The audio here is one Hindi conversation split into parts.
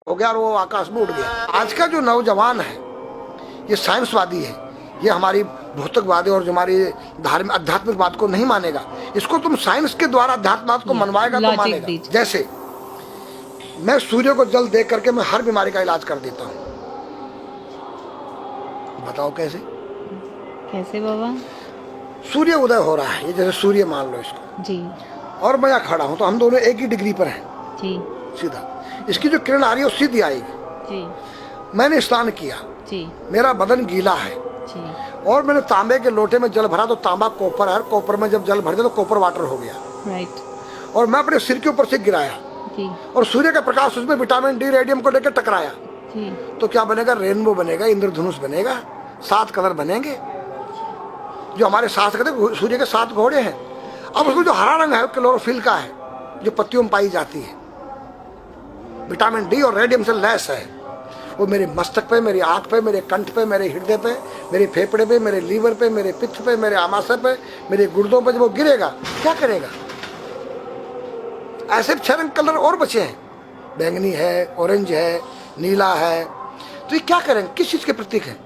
हो गया और वो आकाश में उड़ गया। आज का जो नौजवान है ये साइंसवादी है, ये हमारी भौतिकवादी और जो हमारी धार्मिक आध्यात्मिक बात को नहीं मानेगा। इसको तुम साइंस के द्वारा अध्यात्म को मनवाएगा तो मानेगा। जैसे मैं सूर्य को जल दे करके मैं हर बीमारी का इलाज कर देता हूँ। बताओ कैसे? कैसे बाबा? सूर्य उदय हो रहा है, ये जैसे सूर्य मान लो इसको जी, और मैं यहाँ खड़ा हूँ तो हम दोनों एक ही डिग्री पर हैं जी, सीधा। इसकी जो किरण आ रही है वो सीधी आएगी। जी, मैंने स्नान किया, जी, मेरा बदन गीला है, जी, और मैंने तांबे के लोटे में जल भरा तो तांबा कॉपर है, कॉपर में जब जल भर दिया तो कॉपर वाटर हो गया, राइट। और मैं अपने सिर के ऊपर से गिराया जी, और सूर्य का प्रकाश उसमें विटामिन डी रेडियम को लेकर टकराया जी, तो क्या बनेगा? रेनबो बनेगा, इंद्रधनुष बनेगा, 7 कलर बनेंगे। जो हमारे शास्त्र कहते सूर्य के 7 घोड़े हैं। अब उसमें जो हरा रंग है वो क्लोरोफिल का है, जो पत्तियों में पाई जाती है, विटामिन डी और रेडियम से लैस है। वो मेरे मस्तक पे, मेरी आंख पे, मेरे कंठ पे, मेरे हृदय पे, मेरे फेफड़े पे, मेरे लीवर पे, मेरे पित्त पे, मेरे आमाशय पे, मेरे गुर्दों पे जब वो गिरेगा क्या करेगा? ऐसे 6 रंग कलर और बचे हैं, बैंगनी है, ऑरेंज है, नीला है। तो ये क्या करेंगे? किस चीज के प्रतीक है?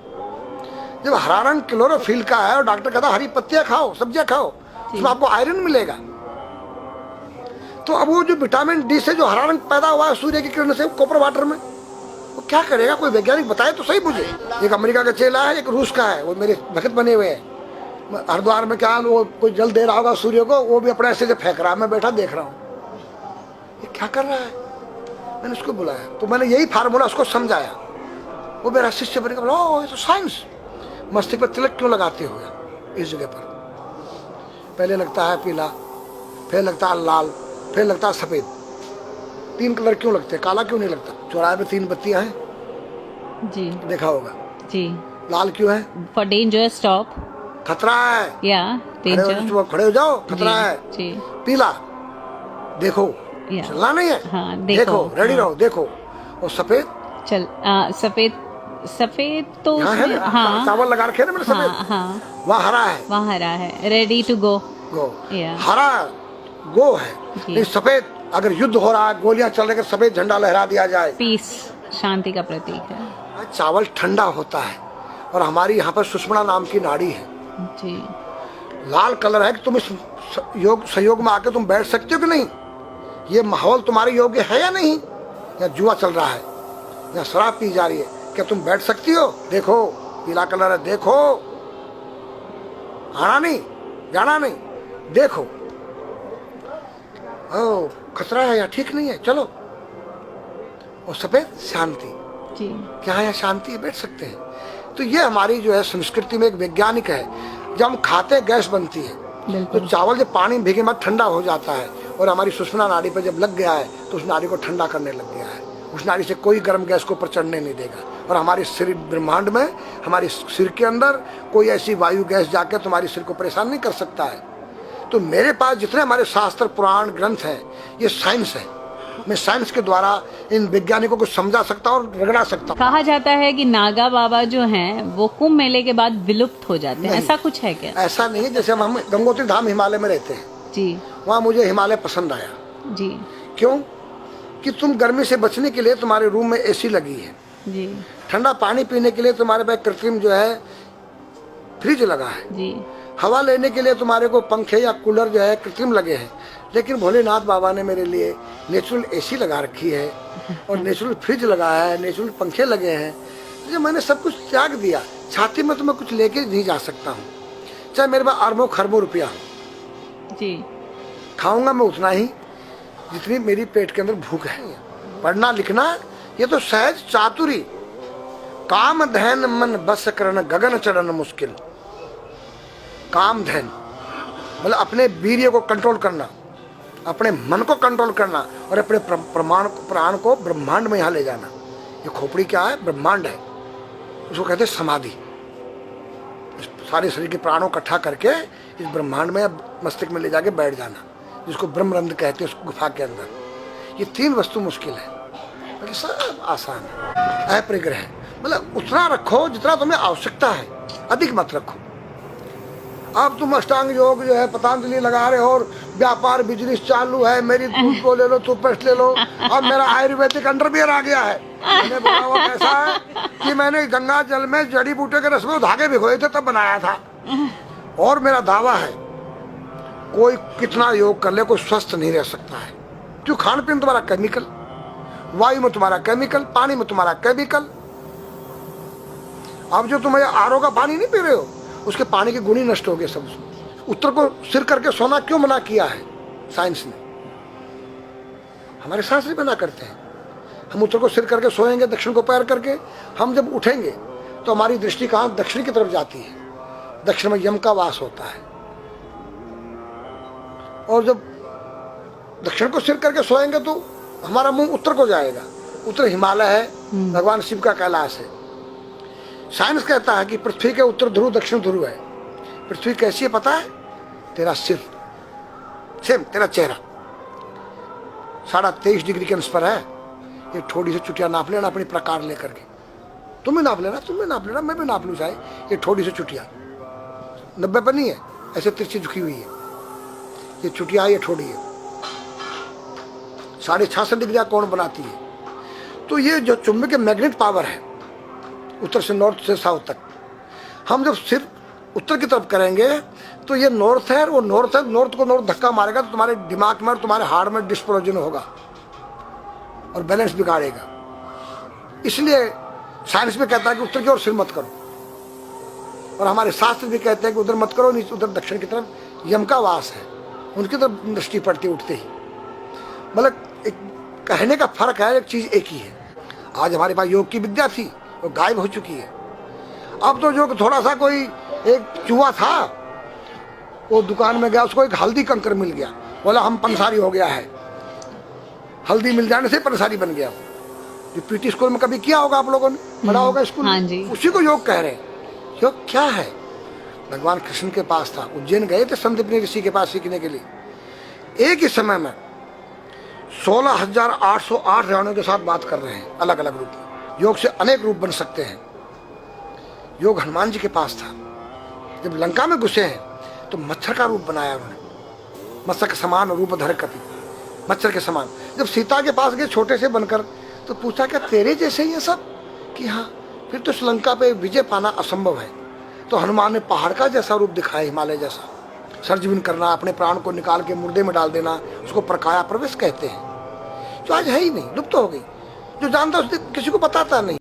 जब हरा रंग क्लोरोफिल का है और डॉक्टर कहता हरी पत्तियां खाओ, सब्जियां खाओ, उसमें आपको आयरन मिलेगा। तो अब वो जो विटामिन डी से जो हरा रंग पैदा हुआ है सूर्य की किरण से कॉपर वाटर में, वो क्या करेगा? कोई वैज्ञानिक बताए तो सही मुझे। एक अमेरिका का चेला है, एक रूस का है, वो मेरे भक्त बने हुए हैं। हरिद्वार में क्या वो कोई जल दे रहा होगा सूर्य को, वो भी अपने ऐसे से फेंक रहा है, मैं बैठा देख रहा हूँ ये क्या कर रहा है। मैंने उसको बुलाया तो मैंने यही फार्मूला उसको समझाया। वो मेरा शिष्य बनेगा, बोला ओ ये तो साइंस। मस्तिष्क पर तिलक क्यों लगाते हो इस जगह पर? पहले लगता है पीला, फिर लगता है लाल, फिर लगता है सफेद। 3 कलर क्यों लगते हैं? काला क्यों नहीं लगता? चौराहे पे 3 बत्तियां हैं जी, देखा होगा जी। लाल क्यों है? फॉर डेंजर, स्टॉप, खतरा है, या डेंजर, खड़े हो जाओ, खतरा है जी। पीला देखो, चलना नहीं है, हाँ, देखो, रेडी रहो, देखो। और सफेद चल, सफेद, सफेद तो उसमें, हाँ, चावल लगा रखे ना मैंने सफेद, हाँ, हाँ, वहाँ हरा है, वहाँ हरा है, रेडी टू गो, गो, हरा गो है। सफेद अगर युद्ध हो रहा है, गोलियां चल रही, सफेद झंडा लहरा दिया जाए, पीस, शांति का प्रतीक है। चावल ठंडा होता है और हमारी यहाँ पर सुषुम्ना नाम की नाड़ी है जी। लाल कलर है कि तुम इस योग सहयोग में आके तुम बैठ सकते हो कि नहीं? ये माहौल तुम्हारे योग्य है या नहीं? या जुआ चल रहा है, या शराब पी जा रही है, क्या तुम बैठ सकती हो? देखो पीला कलर है, देखो, आना नहीं, जाना नहीं, देखो। ओ खतरा है या ठीक नहीं है, चलो। और सफेद शांति जी, क्या यहाँ शांति है, बैठ सकते हैं। तो ये हमारी जो है संस्कृति में एक वैज्ञानिक है। जब हम खाते हैं गैस बनती है, तो चावल जब पानी भीगे में ठंडा हो जाता है और हमारी सुषुम्ना नाड़ी पर जब लग गया है तो उस नाड़ी को ठंडा करने लग गया है। उस नाड़ी से कोई गर्म गैस को ऊपर चढ़ने नहीं देगा। और हमारे सिर ब्रह्मांड में, हमारे सिर के अंदर कोई ऐसी वायु गैस जाकर तुम्हारे सिर को परेशान नहीं कर सकता है। तो मेरे पास जितने हमारे शास्त्र पुराण ग्रंथ हैं ये साइंस है। मैं साइंस के द्वारा इन वैज्ञानिकों को समझा सकता हूँ और रगड़ा सकता हूँ। कहा जाता है कि नागा बाबा जो हैं वो कुंभ मेले के बाद विलुप्त हो जाते हैं, ऐसा कुछ है क्या? ऐसा नहीं है। जैसे हम गंगोत्री धाम हिमालय में रहते हैं जी, वहाँ मुझे हिमालय पसंद आया जी। क्यों? कि तुम गर्मी से बचने के लिए तुम्हारे रूम में एसी लगी है जी, ठंडा पानी पीने के लिए तुम्हारे पास कृत्रिम जो है फ्रिज लगा है जी, हवा लेने के लिए तुम्हारे को पंखे या कूलर जो है कृत्रिम लगे हैं। लेकिन भोलेनाथ बाबा ने मेरे लिए नेचुरल एसी लगा रखी है और नेचुरल फ्रिज लगाया है, नेचुरल पंखे लगे हैं। तो मैंने सब कुछ त्याग दिया। छाती में तो मैं कुछ लेके नहीं जा सकता हूँ, चाहे मेरे पास अरबों खरबों रुपया हो जी, खाऊंगा मैं उतना ही जितनी मेरी पेट के अंदर भूख है। पढ़ना लिखना ये तो सहज चातुरी, काम धैन मन बस करन गगन चढ़न मुश्किल। काम धैन मतलब अपने वीर्य को कंट्रोल करना, अपने मन को कंट्रोल करना और अपने प्राण को ब्रह्मांड में यहाँ ले जाना। ये खोपड़ी क्या है? ब्रह्मांड है, उसको कहते हैं समाधि। सारे शरीर के प्राणों इकट्ठा करके इस ब्रह्मांड में मस्तिष्क में ले जाके बैठ जाना, जिसको ब्रह्मरंध्र कहते हैं, उस गुफा के अंदर। ये 3 वस्तु मुश्किल है, बाकी सब आसान है। अपरिग्रह मतलब उतना रखो जितना तुम्हें आवश्यकता है, अधिक मत रखो। अब तुम अष्टांग योग जो है पतंजलि लगा रहे हो और व्यापार बिजनेस चालू है, मेरी दूध को ले लो, टूथपेस्ट ले लो, अब मेरा आयुर्वेदिक अंडरवियर आ गया है। मैंने बोला वो कैसा है कि मैंने गंगा जल में जड़ी बूटे के रस में धागे भिगोए थे तब बनाया था। और मेरा दावा है कोई कितना योग कर ले कोई स्वस्थ नहीं रह सकता है, क्यों? खान पीन तुम्हारा केमिकल, वायु में तुम्हारा केमिकल, पानी में तुम्हारा केमिकल। अब जो तुम आरओ का पानी नहीं पी रहे हो उसके पानी के गुण ही नष्ट हो गए सब। उत्तर को सिर करके सोना क्यों मना किया है साइंस ने? हमारे शास्त्र मना करते हैं। हम उत्तर को सिर करके सोएंगे, दक्षिण को पैर करके। हम जब उठेंगे तो हमारी दृष्टि कहाँ? दक्षिण की तरफ जाती है। दक्षिण में यम का वास होता है। और जब दक्षिण को सिर करके सोएंगे तो हमारा मुंह उत्तर को जाएगा। उत्तर हिमालय है, भगवान शिव का कैलाश है। साइंस कहता है कि पृथ्वी के उत्तर ध्रुव दक्षिण ध्रुव है। पृथ्वी कैसी है पता है? तेरा सिर, सेम तेरा चेहरा 23.5 डिग्री के अंश पर है। ये थोड़ी सी चुटिया नाप लेना अपनी प्रकार लेकर के। तुम भी नाप लेना, तुम भी नाप लेना, मैं भी नाप लूँ चाहे। ये थोड़ी सी चुटिया 90 पर नहीं है, ऐसे तिरछी झुकी हुई है। ये चुटिया ये थोड़ी है, 66.5 डिग्री कोण बनाती है। तो ये जो चुंबक मैग्नेट पावर है उत्तर से नॉर्थ से साउथ तक, हम जब सिर उत्तर की तरफ करेंगे तो ये नॉर्थ है, वो नॉर्थ है। नॉर्थ को नॉर्थ धक्का मारेगा तो तुम्हारे दिमाग में और तुम्हारे हार्ट में डिस्प्रोजन होगा और बैलेंस बिगाड़ेगा। इसलिए साइंस में कहता है कि उत्तर की ओर सिर मत करो, और हमारे शास्त्र भी कहते हैं कि उधर मत करो, नीचे उधर दक्षिण की तरफ यम का वास है, उनकी तरफ दृष्टि पड़ती उठते ही। मतलब एक कहने का फर्क है, एक चीज एक ही है। आज हमारे पास योग की विद्या थी, वो गायब हो चुकी है। अब तो जो थोड़ा सा कोई एक चूहा था, वो दुकान में गया, उसको एक हल्दी कंकर मिल गया, बोला हम पंसारी हो गया है। हल्दी मिल जाने से पंसारी बन गया। जो पीटी स्कूल में कभी किया होगा आप लोगों ने, पढ़ा होगा स्कूल में। हाँ जी। उसी को योग कह रहे हैं। योग क्या है? भगवान कृष्ण के पास था, उज्जैन गए थे संदीपनी ऋषि के पास सीखने के लिए। एक ही समय में 16,808 रावणों के साथ बात कर रहे हैं, अलग अलग रूप में। योग से अनेक रूप बन सकते हैं। योग हनुमान जी के पास था। जब लंका में घुसे हैं तो मच्छर का रूप बनाया उन्होंने, मत्स्य के समान रूप धर कपि, मच्छर के समान। जब सीता के पास गए छोटे से बनकर, तो पूछा क्या तेरे जैसे ही है सब? कि हाँ। फिर तो श्रीलंका पे विजय पाना असंभव है। तो हनुमान ने पहाड़ का जैसा रूप दिखाया, हिमालय जैसा। सर्जविन करना, अपने प्राण को निकाल के मुर्दे में डाल देना, उसको प्रकाया प्रवेश कहते हैं, जो आज है ही नहीं, लुप्त हो गई। जो जानता है किसी को बताता नहीं।